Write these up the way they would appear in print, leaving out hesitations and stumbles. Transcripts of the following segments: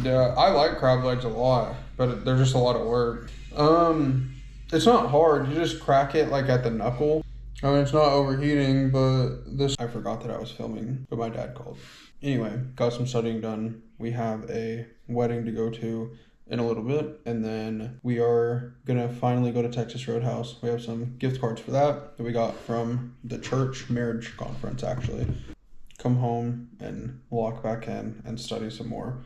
Yeah, I like crab legs a lot, but they're just a lot of work. It's not hard. You just crack it like at the knuckle. I mean, it's not overheating, but this, I forgot that I was filming, but my dad called. Anyway, got some studying done. We have a wedding to go to in a little bit, and then we are gonna finally go to Texas Roadhouse. We have some gift cards for that we got from the church marriage conference, actually. Come home and walk back in and study some more.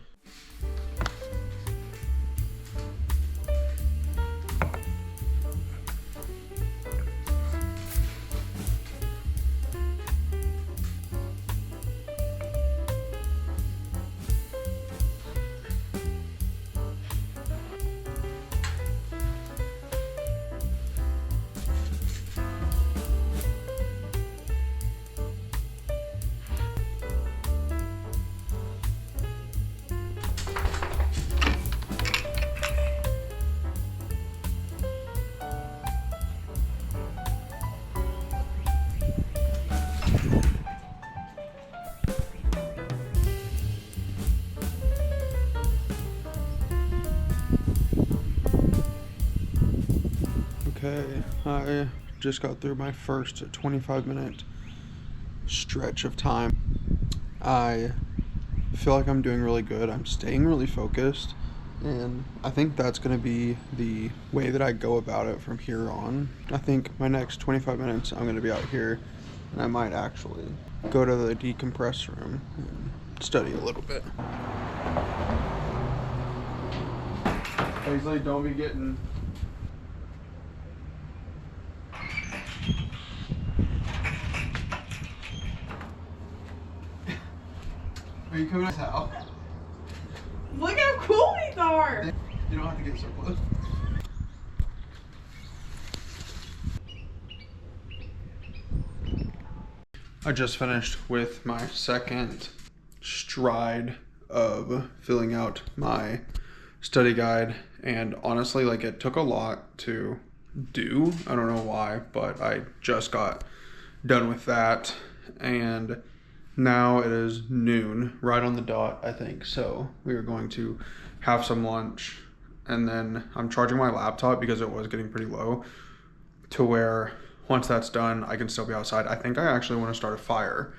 Okay, I just got through my first 25-minute stretch of time. I feel like I'm doing really good. I'm staying really focused, and I think that's going to be the way that I go about it from here on. I think my next 25 minutes I'm going to be out here, and I might actually go to the decompress room and study a little bit. Paisley, don't be getting... Are you coming out? Look how cool these are! You don't have to get so close. I just finished with my second stride of filling out my study guide, and honestly, like, it took a lot to do. I don't know why, but I just got done with that, and now it is noon, right on the dot, I think. So we are going to have some lunch, and then I'm charging my laptop because it was getting pretty low, to where once that's done, I can still be outside. I think I actually want to start a fire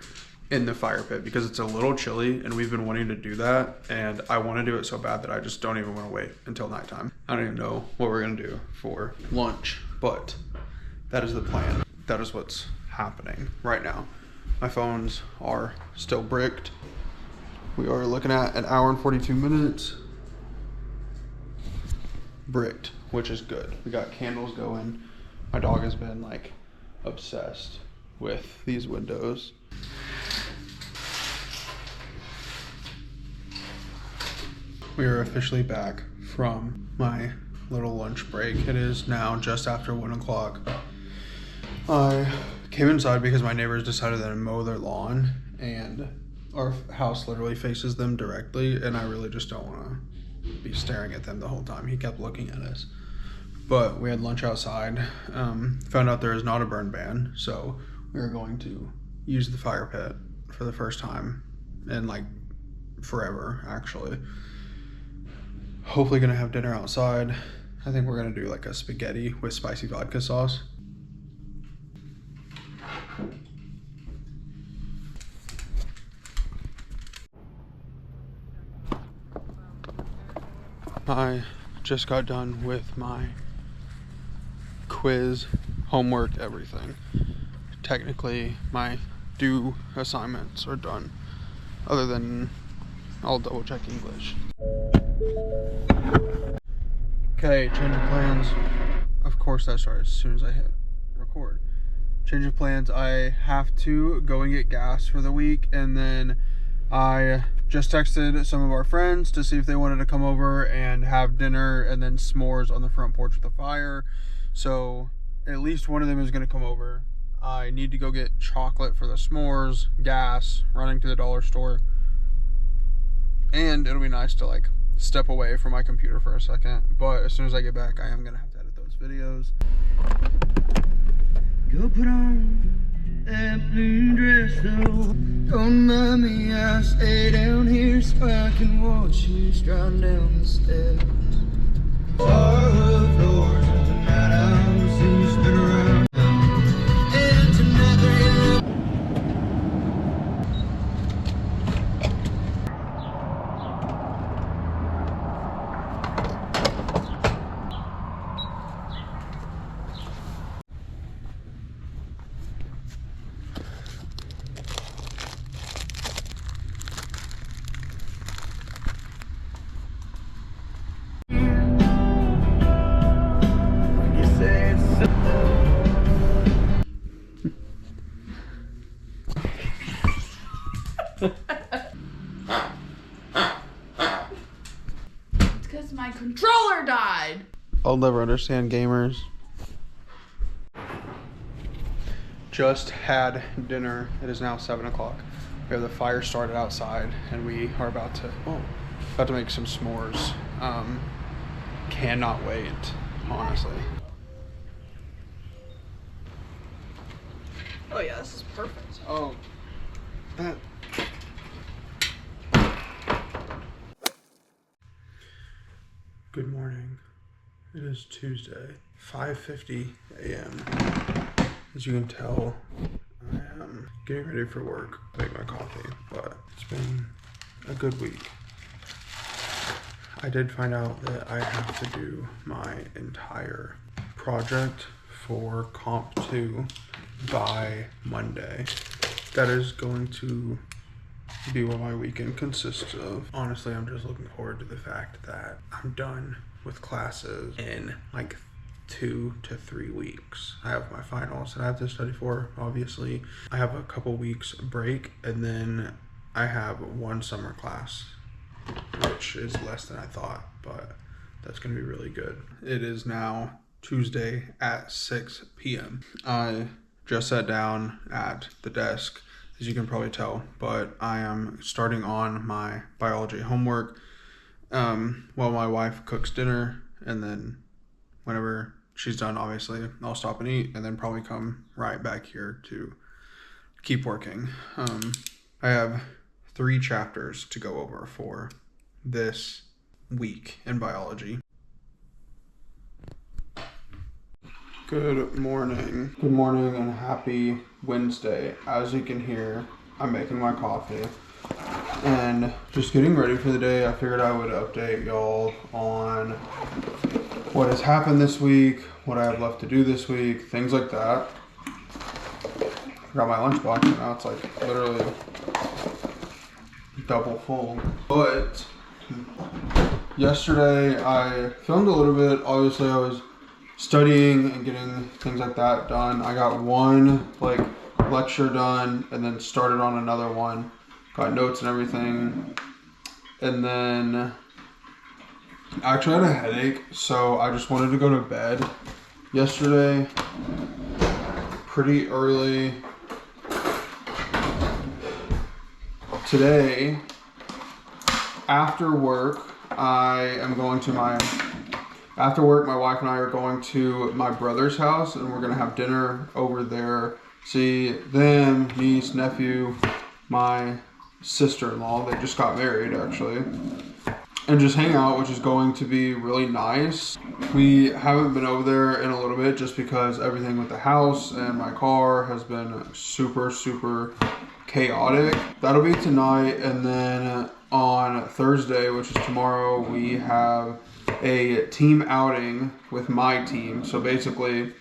in the fire pit because it's a little chilly, and we've been wanting to do that, and I want to do it so bad that I just don't even want to wait until nighttime. I don't even know what we're going to do for lunch, but that is the plan. That is what's happening right now. My phones are still bricked. We are looking at an hour and 42 minutes. Bricked, which is good. We got candles going. My dog has been like obsessed with these windows. We are officially back from my little lunch break. It is now just after 1 o'clock. I came inside because my neighbors decided to mow their lawn, and our house literally faces them directly, and I really just don't want to be staring at them the whole time. He kept looking at us. But we had lunch outside. Found out there is not a burn ban, so we are going to use the fire pit for the first time in like forever, actually. Hopefully gonna have dinner outside. I think we're gonna do like a spaghetti with spicy vodka sauce. I just got done with my quiz, homework, everything. Technically, my due assignments are done, other than I'll double check English. Okay, change of plans. Of course that started as soon as I hit record. Change of plans, I have to go and get gas for the week, and then I just texted some of our friends to see if they wanted to come over and have dinner, and then s'mores on the front porch with a fire. So at least one of them is going to come over. I need to go get chocolate for the s'mores, gas, running to the dollar store, and it'll be nice to like step away from my computer for a second. But as soon as I get back, I am going to have to edit those videos. Go put on that blue dress though. Don't mind me, I stay down here so I can watch you stride down the steps. Hardwood floors and tonight I'll see you spin around. And tonight there It's because my controller died. I'll never understand gamers. Just had dinner. It is now 7 o'clock. We have the fire started outside, and we are about to make some s'mores. Cannot wait, honestly. Oh yeah, this is perfect. Oh, that. Good morning. It is Tuesday, 5:50 a.m. As you can tell, I am getting ready for work, make my coffee, but it's been a good week. I did find out that I have to do my entire project for Comp 2 by Monday. That is going to be what my weekend consists of. Honestly, I'm just looking forward to the fact that I'm done with classes in like 2 to 3 weeks. I have my finals that I have to study for, obviously. I have a couple weeks break, and then I have one summer class, which is less than I thought, but that's gonna be really good. It is now Tuesday at 6 p.m. I just sat down at the desk, as you can probably tell, but I am starting on my biology homework while my wife cooks dinner, and then whenever she's done, obviously, I'll stop and eat, and then probably come right back here to keep working. I have 3 chapters to go over for this week in biology. Good morning. Good morning and happy Wednesday. As you can hear, I'm making my coffee and just getting ready for the day. I figured I would update y'all on what has happened this week, what I have left to do this week, things like that. Got my lunchbox and now it's like literally double full. But yesterday I filmed a little bit. Obviously I was studying and getting things like that done. I got one like lecture done and then started on another one. Got notes and everything. And then I actually had a headache, so I just wanted to go to bed yesterday pretty early. Today, after work, after work, my wife and I are going to my brother's house, and we're going to have dinner over there. See them, niece, nephew, my sister-in-law. They just got married, actually. And just hang out, which is going to be really nice. We haven't been over there in a little bit just because everything with the house and my car has been super, super chaotic. That'll be tonight, and then on Thursday, which is tomorrow, we have a team outing with my team. So basically,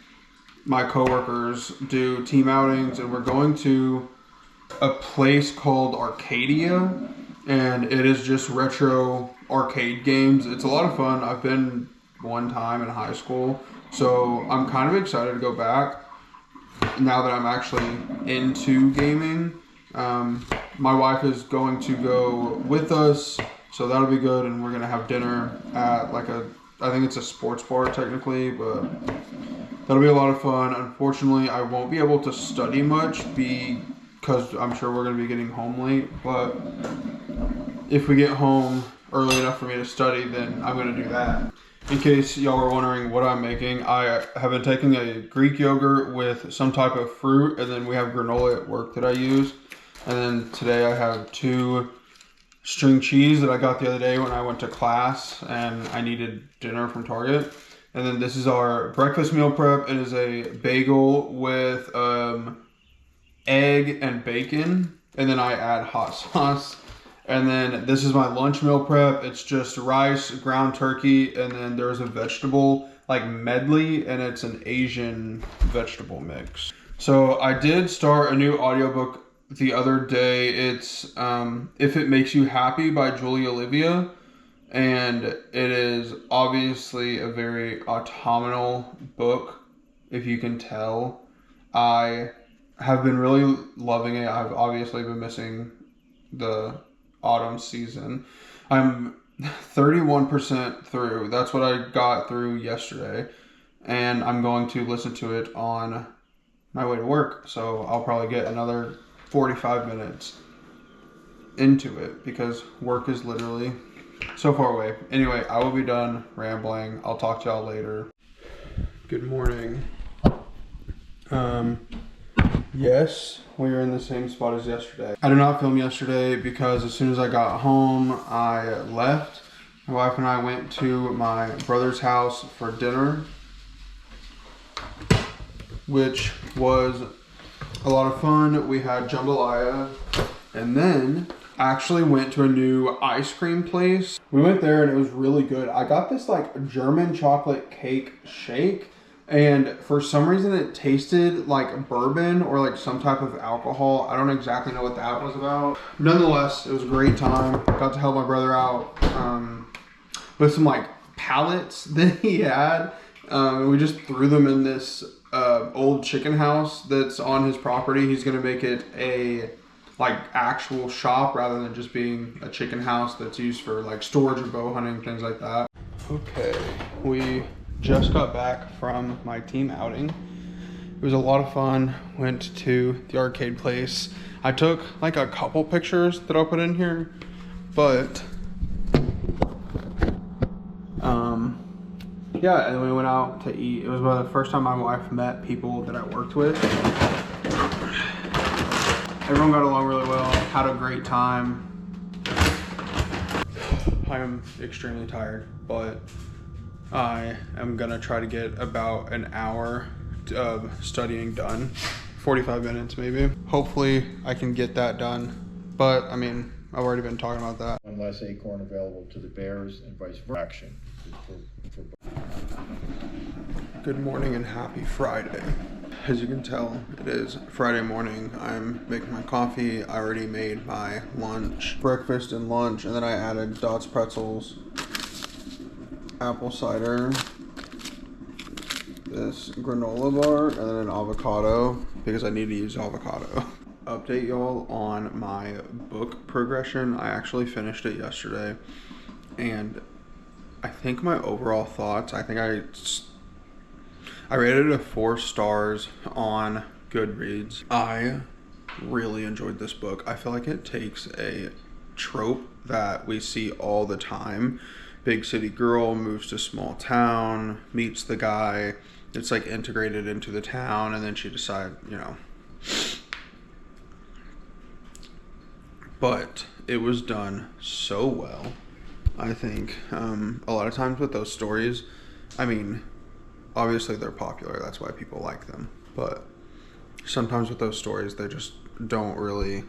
my coworkers do team outings, and we're going to a place called Arcadia, and it is just retro arcade games. It's a lot of fun. I've been one time in high school, so I'm kind of excited to go back now that I'm actually into gaming. My wife is going to go with us, so that'll be good, and we're going to have dinner at I think it's a sports bar technically, but that'll be a lot of fun. Unfortunately, I won't be able to study much because I'm sure we're going to be getting home late, but if we get home early enough for me to study, then I'm going to do that. In case y'all are wondering what I'm making, I have been taking a Greek yogurt with some type of fruit, and then we have granola at work that I use. And then today I have 2 string cheese that I got the other day when I went to class and I needed dinner from Target. And then this is our breakfast meal prep. It is a bagel with egg and bacon. And then I add hot sauce. And then this is my lunch meal prep. It's just rice, ground turkey, and then there's a vegetable like medley, and it's an Asian vegetable mix. So I did start a new audiobook the other day. It's If It Makes You Happy by Julie Olivia. And it is obviously a very autumnal book, if you can tell. I have been really loving it. I've obviously been missing the autumn season. I'm 31% through. That's what I got through yesterday. And I'm going to listen to it on my way to work. So I'll probably get another 45 minutes into it because work is literally so far away. Anyway, I will be done rambling. I'll talk to y'all later. Good morning. Yes, we were in the same spot as yesterday. I did not film yesterday because as soon as I got home, I left. My wife and I went to my brother's house for dinner, which was a lot of fun. We had jambalaya, and then I actually went to a new ice cream place. We went there and it was really good. I got this like German chocolate cake shake, and for some reason it tasted like bourbon or like some type of alcohol. I don't exactly know what that was about. Nonetheless, it was a great time. Got to help my brother out with some like pallets that he had. We just threw them in this old chicken house that's on his property. He's gonna make it a like actual shop rather than just being a chicken house that's used for like storage or bow hunting, things like that. Okay, we just got back from my team outing. It was a lot of fun. Went to the arcade place. I took like a couple pictures that I'll put in here, but yeah, and we went out to eat. It was the first time my wife met people that I worked with. Everyone got along really well, had a great time. I am extremely tired, but I am gonna try to get about an hour of studying done. 45 minutes maybe. Hopefully I can get that done. But I mean, I've already been talking about that. One less acorn available to the bears and vice versa. Action. Good morning and happy Friday. As you can tell, it is Friday morning. I'm making my coffee. I already made my lunch, breakfast and lunch, and then I added Dots pretzels, apple cider, this granola bar, and then an avocado because I need to use avocado. Update y'all on my book progression. I actually finished it yesterday, and I think my overall thoughts, I think I rated it a 4 stars on Goodreads. I really enjoyed this book. I feel like it takes a trope that we see all the time. Big city girl moves to small town, meets the guy. It's like integrated into the town, and then she decides, you know. But it was done so well. I think a lot of times with those stories, I mean, obviously they're popular, that's why people like them, but sometimes with those stories they just don't really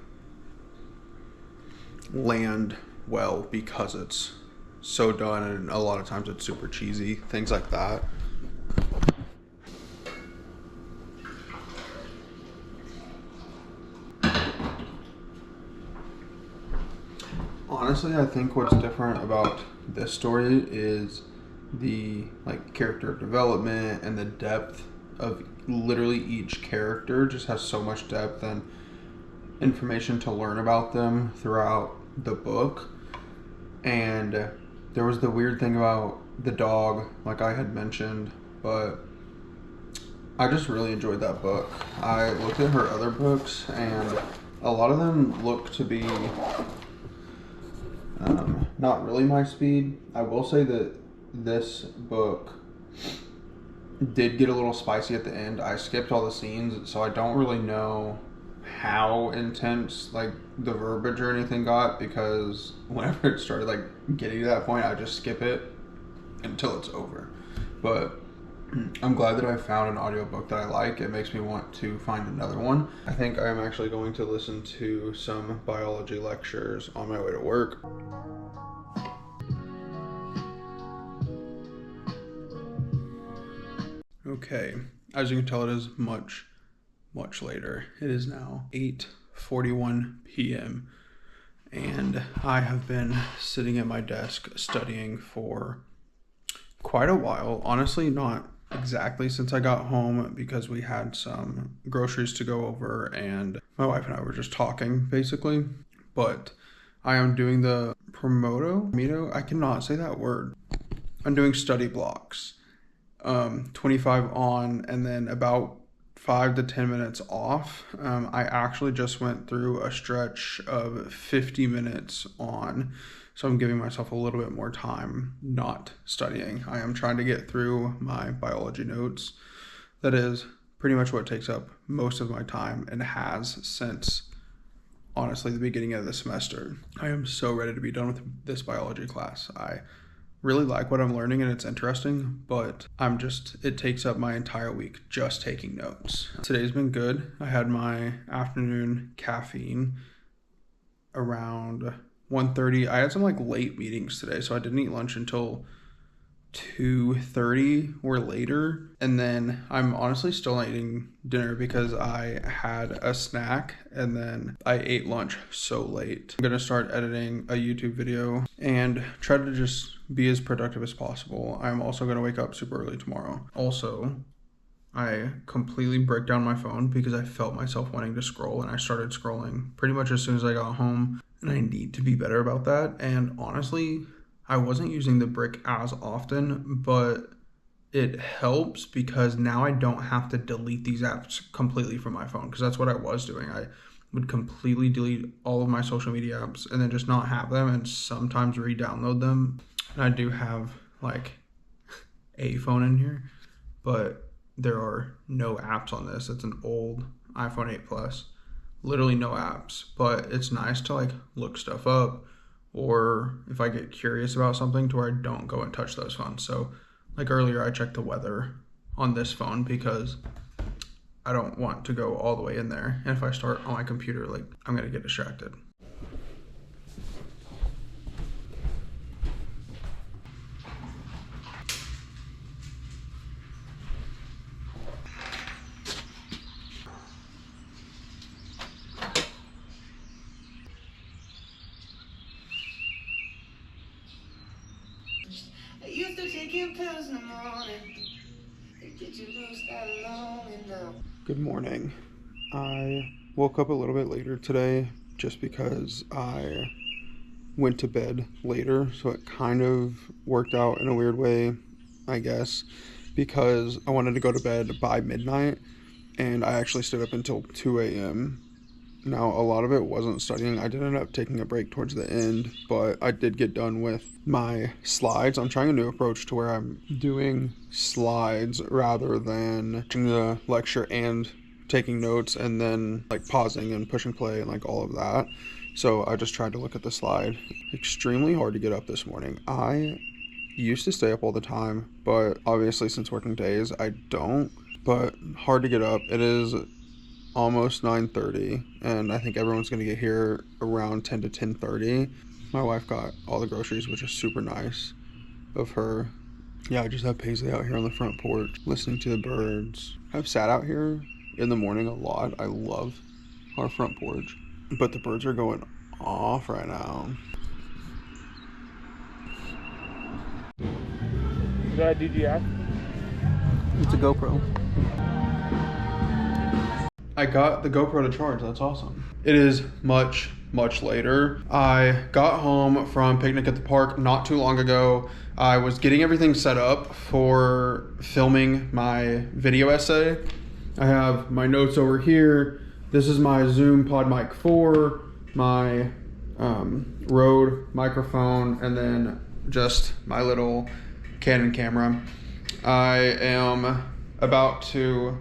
land well because it's so done, and a lot of times it's super cheesy, things like that. Honestly, I think what's different about this story is the like character development and the depth of literally each character just has so much depth and information to learn about them throughout the book. And there was the weird thing about the dog, like I had mentioned, but I just really enjoyed that book. I looked at her other books and a lot of them look to be not really my speed. I will say that this book did get a little spicy at the end. I skipped all the scenes, so I don't really know how intense like the verbiage or anything got, because whenever it started like getting to that point, I just skip it until it's over. But I'm glad that I found an audiobook that I like. It makes me want to find another one. I think I'm actually going to listen to some biology lectures on my way to work. Okay, as you can tell, it is much later. It is now 8:41 p.m. and I have been sitting at my desk studying for quite a while. Honestly, not exactly since I got home, because we had some groceries to go over and my wife and I were just talking basically. But I am doing the Mito. I cannot say that word. I'm doing study blocks, 25 on and then about 5 to 10 minutes off. I actually just went through a stretch of 50 minutes on, so I'm giving myself a little bit more time not studying. I am trying to get through my biology notes. That is pretty much what takes up most of my time and has since, honestly, the beginning of the semester. I am so ready to be done with this biology class. I really like what I'm learning and it's interesting, but it takes up my entire week just taking notes. Today's been good. I had my afternoon caffeine around 1:30. I had some like late meetings today, so I didn't eat lunch until 2:30 or later. And then I'm honestly still not eating dinner because I had a snack and then I ate lunch so late. I'm gonna start editing a YouTube video and try to just be as productive as possible. I'm also gonna wake up super early tomorrow. Also, I completely break down my phone because I felt myself wanting to scroll, and I started scrolling pretty much as soon as I got home, and I need to be better about that. And honestly, I wasn't using the brick as often, but it helps because now I don't have to delete these apps completely from my phone, because that's what I was doing. I would completely delete all of my social media apps and then just not have them, and sometimes re-download them. And I do have like a phone in here, but there are no apps on this. It's an old iPhone 8 Plus, literally no apps, but it's nice to like look stuff up, or if I get curious about something, to where I don't go and touch those phones. So like earlier, I checked the weather on this phone because I don't want to go all the way in there. And if I start on my computer, like I'm gonna get distracted. Used to taking pills in the morning. Did you lose that longing now? Good morning. I woke up a little bit later today just because I went to bed later, so it kind of worked out in a weird way, I guess, because I wanted to go to bed by midnight, and I actually stayed up until 2 a.m. Now, a lot of it wasn't studying. I did end up taking a break towards the end, but I did get done with my slides. I'm trying a new approach to where I'm doing slides rather than watching the lecture and taking notes and then like pausing and pushing play and like all of that. So I just tried to look at the slide. Extremely hard to get up this morning. I used to stay up all the time, but obviously since working days, I don't. But hard to get up. It is almost 9:30, and I think everyone's gonna get here around 10 to 10:30. My wife got all the groceries, which is super nice of her. Yeah, I just have Paisley out here on the front porch listening to the birds. I've sat out here in the morning a lot. I love our front porch, but the birds are going off right now. Is that a DJI? It's a GoPro. I got the GoPro to charge. That's awesome. It is much later. I got home from picnic at the park not too long ago. I was getting everything set up for filming my video essay. I have my notes over here. This is my Zoom PodMic 4, my Rode microphone, and then just my little Canon camera. I am about to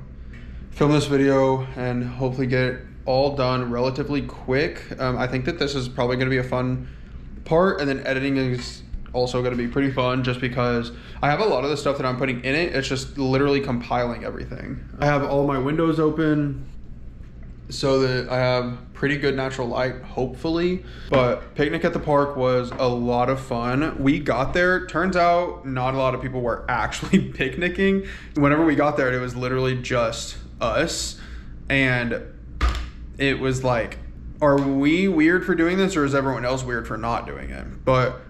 film this video and hopefully get all done relatively quick. I think that this is probably going to be a fun part, and then editing is also going to be pretty fun just because I have a lot of the stuff that I'm putting in it. It's just literally compiling everything. I have all my windows open so that I have pretty good natural light, hopefully. But picnic at the park was a lot of fun. We got there, turns out not a lot of people were actually picnicking. Whenever we got there, it was literally just us. And it was like, are we weird for doing this, or is everyone else weird for not doing it? But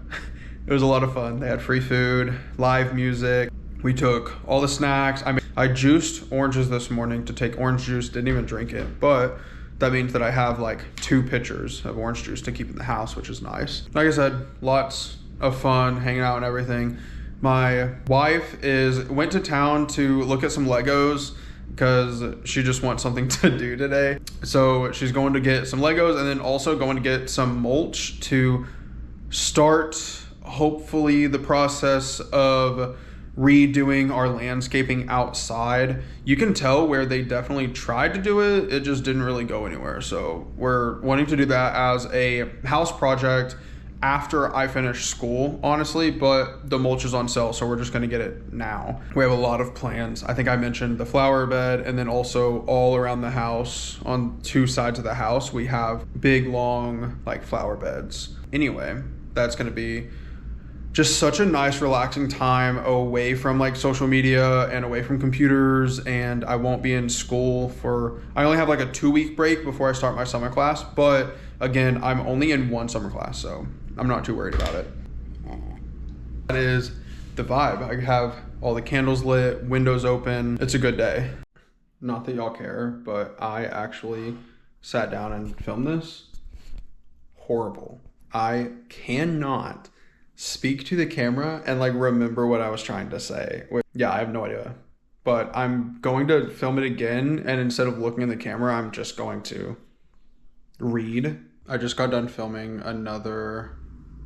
it was a lot of fun. They had free food, live music. We took all the snacks. I juiced oranges this morning to take orange juice, didn't even drink it, but that means that I have like 2 pitchers of orange juice to keep in the house, which is nice. Like I said, lots of fun, hanging out and everything. My wife went to town to look at some Legos because she just wants something to do today. So she's going to get some Legos and then also going to get some mulch to start hopefully the process of redoing our landscaping outside. You can tell where they definitely tried to do it, it just didn't really go anywhere. So we're wanting to do that as a house project after I finish school, honestly, but the mulch is on sale, so we're just gonna get it now. We have a lot of plans. I think I mentioned the flower bed, and then also all around the house, on 2 sides of the house, we have big, long, like flower beds. Anyway, that's gonna be just such a nice relaxing time away from like social media and away from computers, and I won't be in school I only have like a 2-week break before I start my summer class, but again, I'm only in 1 summer class, so I'm not too worried about it. That is the vibe. I have all the candles lit, windows open. It's a good day. Not that y'all care, but I actually sat down and filmed this. Horrible. I cannot speak to the camera and like remember what I was trying to say. Yeah, I have no idea, but I'm going to film it again, and instead of looking in the camera, I'm just going to read. I just got done filming another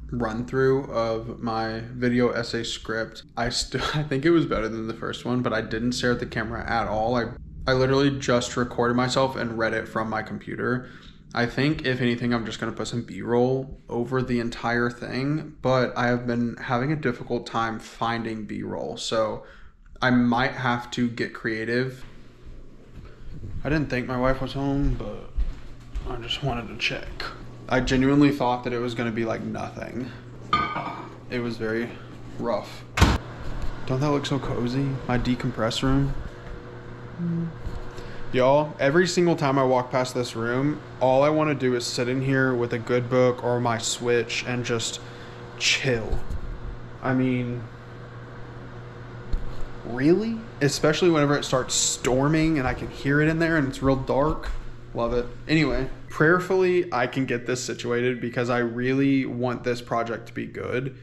run through of my video essay script. I think it was better than the first one, but I didn't stare at the camera at all. I literally just recorded myself and read it from my computer. I think if anything, I'm just going to put some B-roll over the entire thing, but I have been having a difficult time finding B-roll, so I might have to get creative. I didn't think my wife was home, but I just wanted to check. I genuinely thought that it was going to be like nothing. It was very rough. Don't that look so cozy? My decompress room. Y'all, every single time I walk past this room, all I want to do is sit in here with a good book or my Switch and just chill. I mean, really? Especially whenever it starts storming and I can hear it in there and it's real dark. Love it. Anyway, prayerfully, I can get this situated because I really want this project to be good.